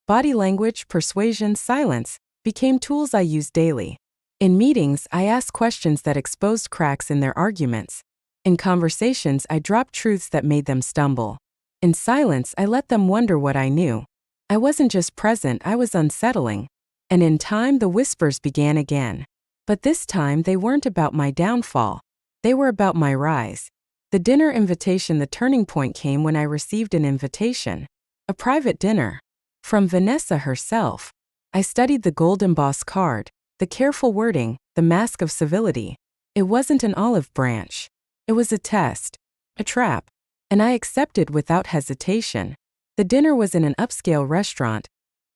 Body language, persuasion, silence became tools I used daily. In meetings, I asked questions that exposed cracks in their arguments. In conversations, I dropped truths that made them stumble. In silence, I let them wonder what I knew. I wasn't just present, I was unsettling. And in time, the whispers began again. But this time, they weren't about my downfall. They were about my rise. The dinner invitation. The turning point came when I received an invitation. A private dinner. From Vanessa herself. I studied the gold embossed card, the careful wording, the mask of civility. It wasn't an olive branch. It was a test. A trap. And I accepted without hesitation. The dinner was in an upscale restaurant.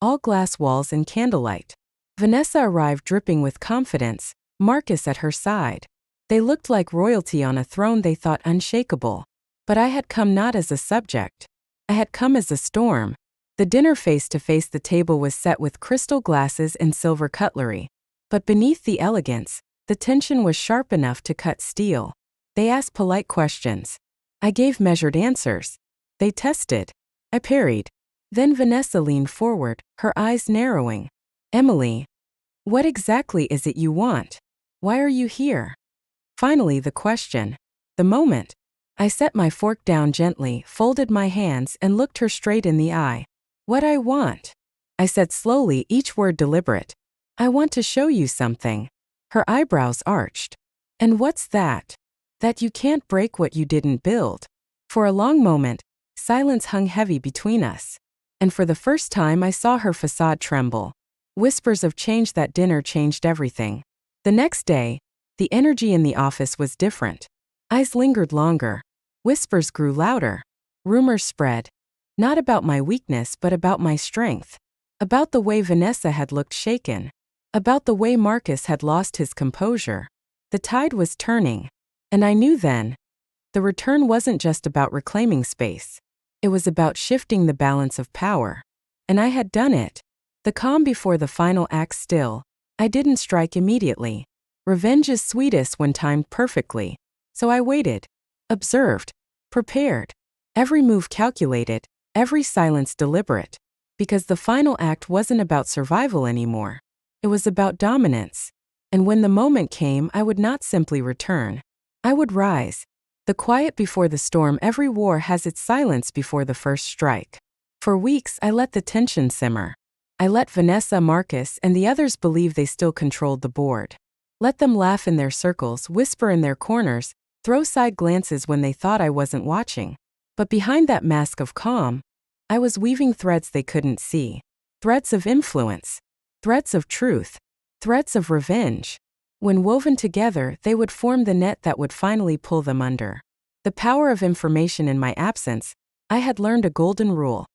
All glass walls and candlelight. Vanessa arrived dripping with confidence, Marcus at her side. They looked like royalty on a throne they thought unshakable. But I had come not as a subject. I had come as a storm. The dinner face to face. The table was set with crystal glasses and silver cutlery. But beneath the elegance, the tension was sharp enough to cut steel. They asked polite questions. I gave measured answers. They tested. I parried. Then Vanessa leaned forward, her eyes narrowing. "Emily, what exactly is it you want? Why are you here?" Finally, the question. The moment. I set my fork down gently, folded my hands, and looked her straight in the eye. "What I want," I said slowly, each word deliberate. "I want to show you something." Her eyebrows arched. "And what's that?" "That you can't break what you didn't build." For a long moment, silence hung heavy between us. And for the first time I saw her facade tremble. Whispers of change. That dinner changed everything. The next day, the energy in the office was different. Eyes lingered longer. Whispers grew louder. Rumors spread. Not about my weakness but about my strength. About the way Vanessa had looked shaken. About the way Marcus had lost his composure. The tide was turning. And I knew then. The return wasn't just about reclaiming space. It was about shifting the balance of power. And I had done it. The calm before the final act still. I didn't strike immediately. Revenge is sweetest when timed perfectly. So I waited. Observed. Prepared. Every move calculated. Every silence deliberate. Because the final act wasn't about survival anymore. It was about dominance. And when the moment came, I would not simply return. I would rise. The quiet before the storm. Every war has its silence before the first strike. For weeks, I let the tension simmer. I let Vanessa, Marcus, and the others believe they still controlled the board. Let them laugh in their circles, whisper in their corners, throw side glances when they thought I wasn't watching. But behind that mask of calm, I was weaving threads they couldn't see. Threads of influence. Threads of truth. Threads of revenge. When woven together, they would form the net that would finally pull them under. The power of information. In my absence, I had learned a golden rule.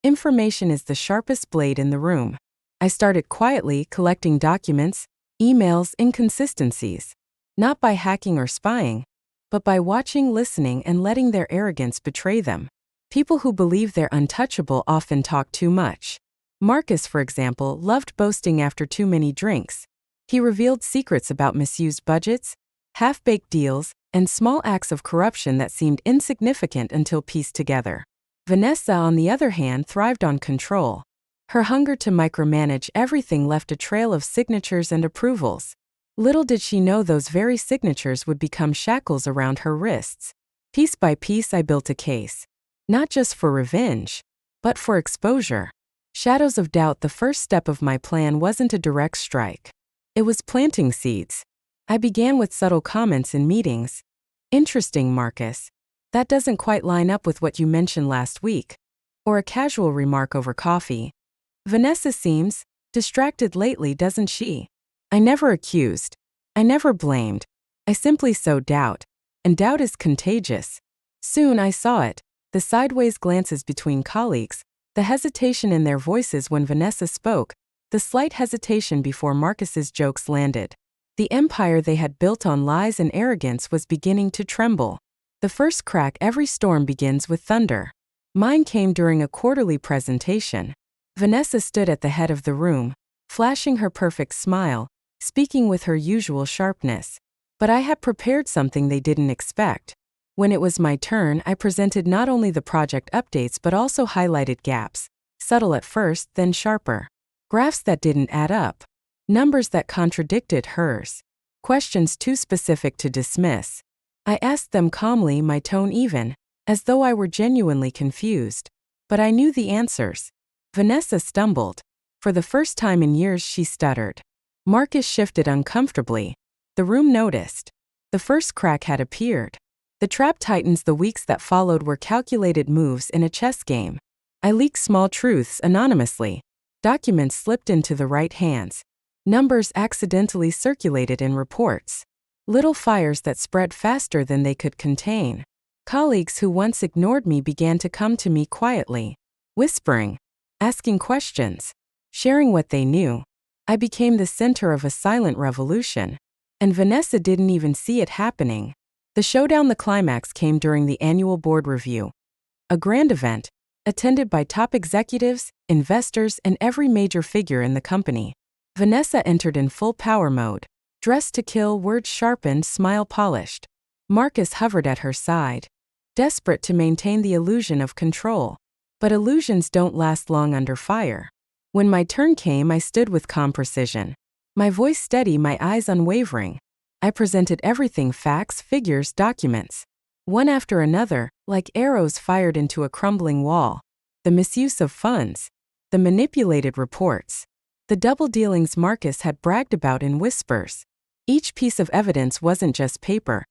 Information is the sharpest blade in the room. I started quietly collecting documents, emails, inconsistencies. Not by hacking or spying, but by watching, listening, and letting their arrogance betray them. People who believe they're untouchable often talk too much. Marcus, for example, loved boasting after too many drinks. He revealed secrets about misused budgets, half-baked deals, and small acts of corruption that seemed insignificant until pieced together. Vanessa, on the other hand, thrived on control. Her hunger to micromanage everything left a trail of signatures and approvals. Little did she know those very signatures would become shackles around her wrists. Piece by piece, I built a case. Not just for revenge, but for exposure. Shadows of doubt. The first step of my plan wasn't a direct strike. It was planting seeds. I began with subtle comments in meetings. Interesting, Marcus. That doesn't quite line up with what you mentioned last week. Or a casual remark over coffee. Vanessa seems distracted lately, doesn't she? I never accused. I never blamed. I simply sowed doubt. And doubt is contagious. Soon I saw it. The sideways glances between colleagues, the hesitation in their voices when Vanessa spoke, the slight hesitation before Marcus's jokes landed. The empire they had built on lies and arrogance was beginning to tremble. The first crack. Every storm begins with thunder. Mine came during a quarterly presentation. Vanessa stood at the head of the room, flashing her perfect smile, speaking with her usual sharpness. But I had prepared something they didn't expect. When it was my turn, I presented not only the project updates but also highlighted gaps, subtle at first, then sharper. Graphs that didn't add up. Numbers that contradicted hers. Questions too specific to dismiss. I asked them calmly, my tone even, as though I were genuinely confused. But I knew the answers. Vanessa stumbled. For the first time in years, she stuttered. Marcus shifted uncomfortably. The room noticed. The first crack had appeared. The trap tightens. The weeks that followed were calculated moves in a chess game. I leaked small truths anonymously. Documents slipped into the right hands. Numbers accidentally circulated in reports. Little fires that spread faster than they could contain. Colleagues who once ignored me began to come to me quietly, whispering, asking questions, sharing what they knew. I became the center of a silent revolution. And Vanessa didn't even see it happening. The showdown. The climax came during the annual board review. A grand event, attended by top executives, investors, and every major figure in the company. Vanessa entered in full power mode. Dressed to kill, words sharpened, smile polished. Marcus hovered at her side, desperate to maintain the illusion of control. But illusions don't last long under fire. When my turn came, I stood with calm precision. My voice steady, my eyes unwavering. I presented everything: facts, figures, documents. One after another, like arrows fired into a crumbling wall. The misuse of funds. The manipulated reports. The double dealings Marcus had bragged about in whispers. Each piece of evidence wasn't just paper.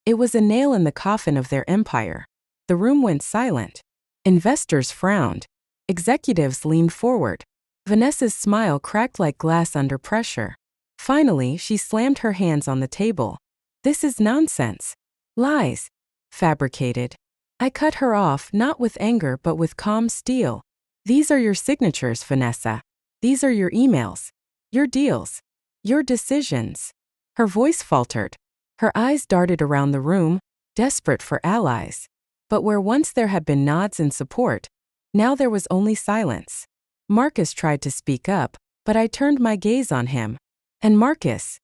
It was a nail in the coffin of their empire. The room went silent. Investors frowned. Executives leaned forward. Vanessa's smile cracked like glass under pressure. Finally, she slammed her hands on the table. This is nonsense. Lies. Fabricated. I cut her off, not with anger but with calm steel. These are your signatures, Vanessa. These are your emails. Your deals. Your decisions. Her voice faltered. Her eyes darted around the room, desperate for allies. But where once there had been nods and support, now there was only silence. Marcus tried to speak up, but I turned my gaze on him. And Marcus,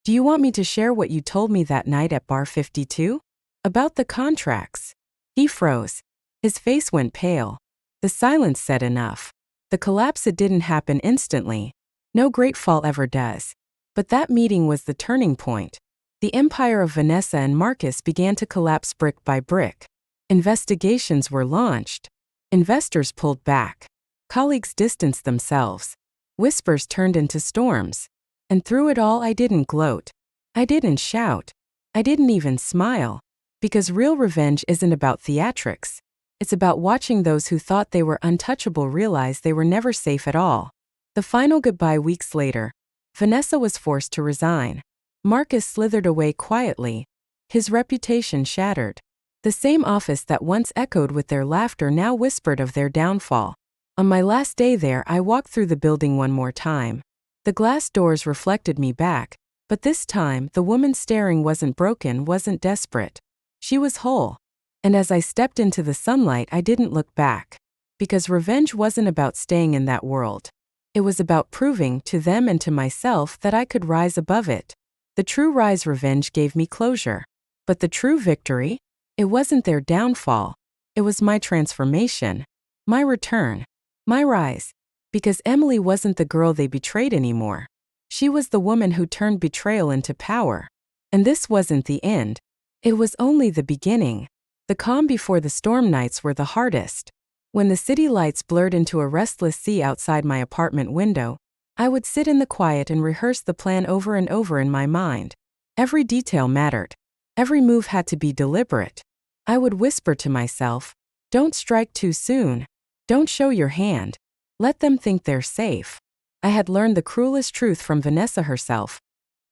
do you want me to share what you told me that night at Bar 52? About the contracts? He froze. His face went pale. The silence said enough. The collapse, it didn't happen instantly. No great fall ever does. But that meeting was the turning point. The empire of Vanessa and Marcus began to collapse brick by brick. Investigations were launched. Investors pulled back. Colleagues distanced themselves. Whispers turned into storms. And through it all, I didn't gloat. I didn't shout. I didn't even smile. Because real revenge isn't about theatrics. It's about watching those who thought they were untouchable realize they were never safe at all. The final goodbye weeks later, Vanessa was forced to resign. Marcus slithered away quietly. His reputation shattered. The same office that once echoed with their laughter now whispered of their downfall. On my last day there, I walked through the building one more time. The glass doors reflected me back, but this time the woman staring wasn't broken, wasn't desperate. She was whole. And as I stepped into the sunlight, I didn't look back. Because revenge wasn't about staying in that world. It was about proving to them and to myself that I could rise above it. The true rise, revenge gave me closure. But the true victory? It wasn't their downfall. It was my transformation. My return. My rise. Because Emily wasn't the girl they betrayed anymore. She was the woman who turned betrayal into power. And this wasn't the end. It was only the beginning. The calm before the storm nights were the hardest. When the city lights blurred into a restless sea outside my apartment window, I would sit in the quiet and rehearse the plan over and over in my mind. Every detail mattered. Every move had to be deliberate. I would whisper to myself, don't strike too soon. Don't show your hand. Let them think they're safe. I had learned the cruelest truth from Vanessa herself.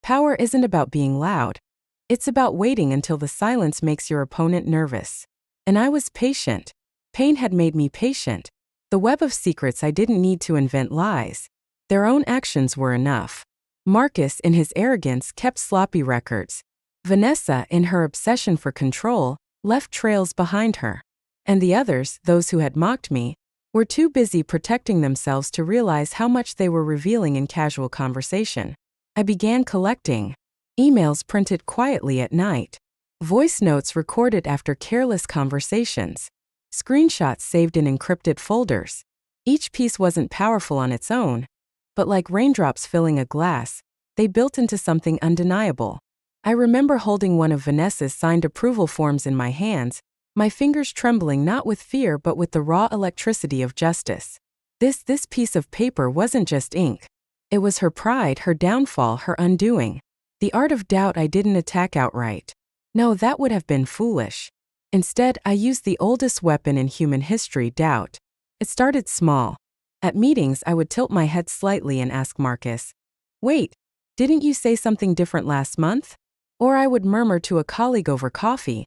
Power isn't about being loud. It's about waiting until the silence makes your opponent nervous. And I was patient. Pain had made me patient. The web of secrets, I didn't need to invent lies. Their own actions were enough. Marcus, in his arrogance, kept sloppy records. Vanessa, in her obsession for control, left trails behind her. And the others, those who had mocked me, were too busy protecting themselves to realize how much they were revealing in casual conversation. I began collecting. Emails printed quietly at night. Voice notes recorded after careless conversations. Screenshots saved in encrypted folders. Each piece wasn't powerful on its own, but like raindrops filling a glass, they built into something undeniable. I remember holding one of Vanessa's signed approval forms in my hands, my fingers trembling not with fear but with the raw electricity of justice. This piece of paper wasn't just ink. It was her pride, her downfall, her undoing. The art of doubt I didn't attack outright. No, that would have been foolish. Instead, I used the oldest weapon in human history, doubt. It started small. At meetings, I would tilt my head slightly and ask Marcus, wait, didn't you say something different last month? Or I would murmur to a colleague over coffee,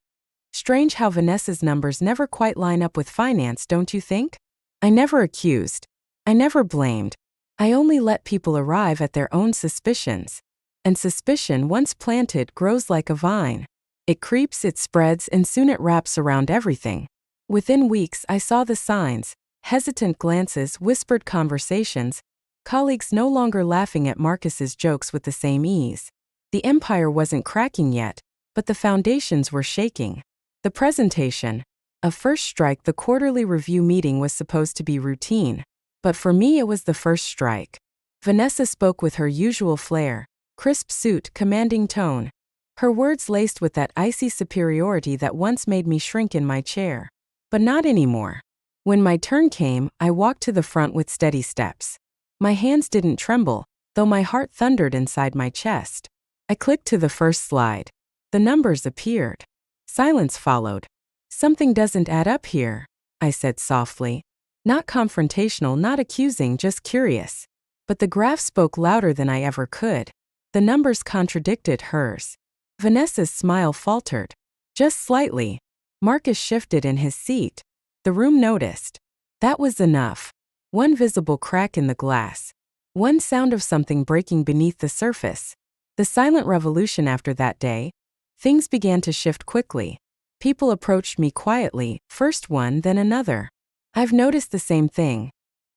strange how Vanessa's numbers never quite line up with finance, don't you think? I never accused. I never blamed. I only let people arrive at their own suspicions. And suspicion, once planted, grows like a vine. It creeps, it spreads, and soon it wraps around everything. Within weeks, I saw the signs: hesitant glances, whispered conversations, colleagues no longer laughing at Marcus's jokes with the same ease. The empire wasn't cracking yet, but the foundations were shaking. The presentation, a first strike. The quarterly review meeting was supposed to be routine, but for me it was the first strike. Vanessa spoke with her usual flair, crisp suit, commanding tone. Her words laced with that icy superiority that once made me shrink in my chair. But not anymore. When my turn came, I walked to the front with steady steps. My hands didn't tremble, though my heart thundered inside my chest. I clicked to the first slide. The numbers appeared. Silence followed. Something doesn't add up here, I said softly. Not confrontational, not accusing, just curious. But the graph spoke louder than I ever could. The numbers contradicted hers. Vanessa's smile faltered. Just slightly. Marcus shifted in his seat. The room noticed. That was enough. One visible crack in the glass. One sound of something breaking beneath the surface. The silent revolution after that day. Things began to shift quickly. People approached me quietly, first one, then another. I've noticed the same thing.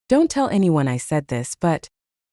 Don't tell anyone I said this, but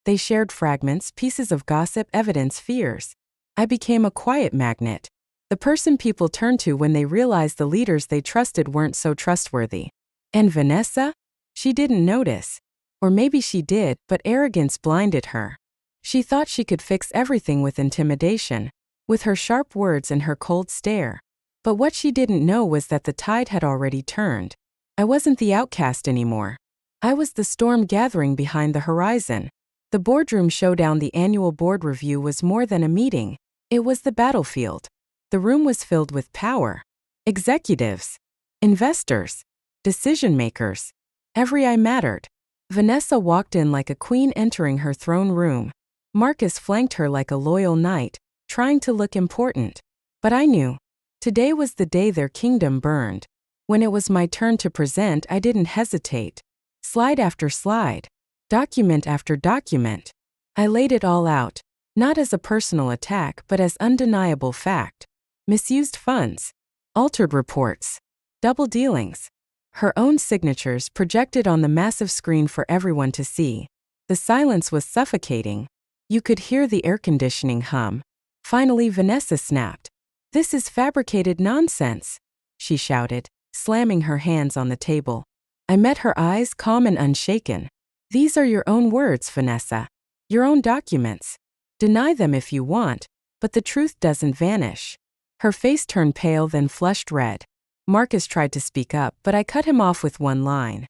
they shared fragments, pieces of gossip, evidence, fears. I became a quiet magnet. The person people turned to when they realized the leaders they trusted weren't so trustworthy. And Vanessa? She didn't notice. Or maybe she did, but arrogance blinded her. She thought she could fix everything with intimidation, with her sharp words and her cold stare. But what she didn't know was that the tide had already turned. I wasn't the outcast anymore. I was the storm gathering behind the horizon. The boardroom showdown, the annual board review, was more than a meeting. It was the battlefield. The room was filled with power. Executives. Investors. Decision-makers. Every eye mattered. Vanessa walked in like a queen entering her throne room. Marcus flanked her like a loyal knight, trying to look important. But I knew. Today was the day their kingdom burned. When it was my turn to present, I didn't hesitate. Slide after slide. Document after document. I laid it all out, not as a personal attack but as undeniable fact. Misused funds. Altered reports. Double dealings. Her own signatures projected on the massive screen for everyone to see. The silence was suffocating. You could hear the air conditioning hum. Finally, Vanessa snapped. "This is fabricated nonsense," she shouted, slamming her hands on the table. I met her eyes, calm and unshaken. "These are your own words, Vanessa. Your own documents. Deny them if you want, but the truth doesn't vanish." Her face turned pale, then flushed red. Marcus tried to speak up, but I cut him off with one line.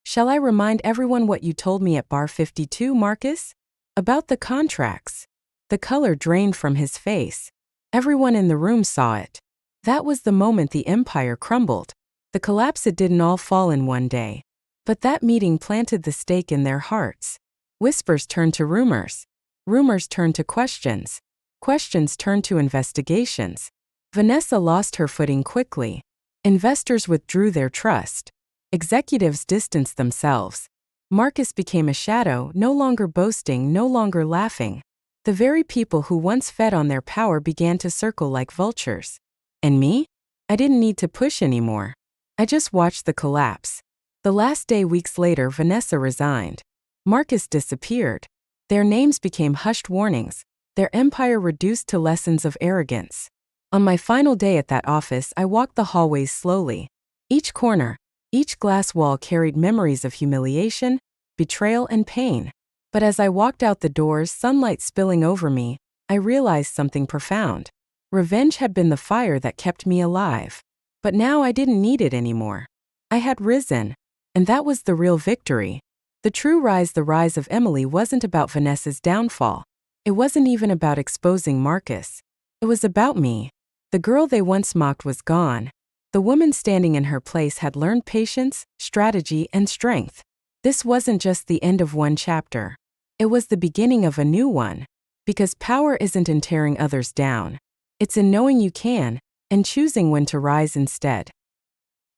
"Shall I remind everyone what you told me at Bar 52, Marcus? About the contracts?" The color drained from his face. Everyone in the room saw it. That was the moment the empire crumbled. The collapse. It didn't all fall in one day. But that meeting planted the stake in their hearts. Whispers turned to rumors. Rumors turned to questions. Questions turned to investigations. Vanessa lost her footing quickly. Investors withdrew their trust. Executives distanced themselves. Marcus became a shadow, no longer boasting, no longer laughing. The very people who once fed on their power began to circle like vultures. And me? I didn't need to push anymore. I just watched the collapse. The last day, weeks later, Vanessa resigned. Marcus disappeared. Their names became hushed warnings. Their empire reduced to lessons of arrogance. On my final day at that office, I walked the hallways slowly. Each corner, each glass wall carried memories of humiliation, betrayal, and pain. But as I walked out the doors, sunlight spilling over me, I realized something profound. Revenge had been the fire that kept me alive. But now I didn't need it anymore. I had risen. And that was the real victory. The true rise, the rise of Emily, wasn't about Vanessa's downfall. It wasn't even about exposing Marcus. It was about me. The girl they once mocked was gone. The woman standing in her place had learned patience, strategy, and strength. This wasn't just the end of one chapter. It was the beginning of a new one. Because power isn't in tearing others down. It's in knowing you can, and choosing when to rise instead.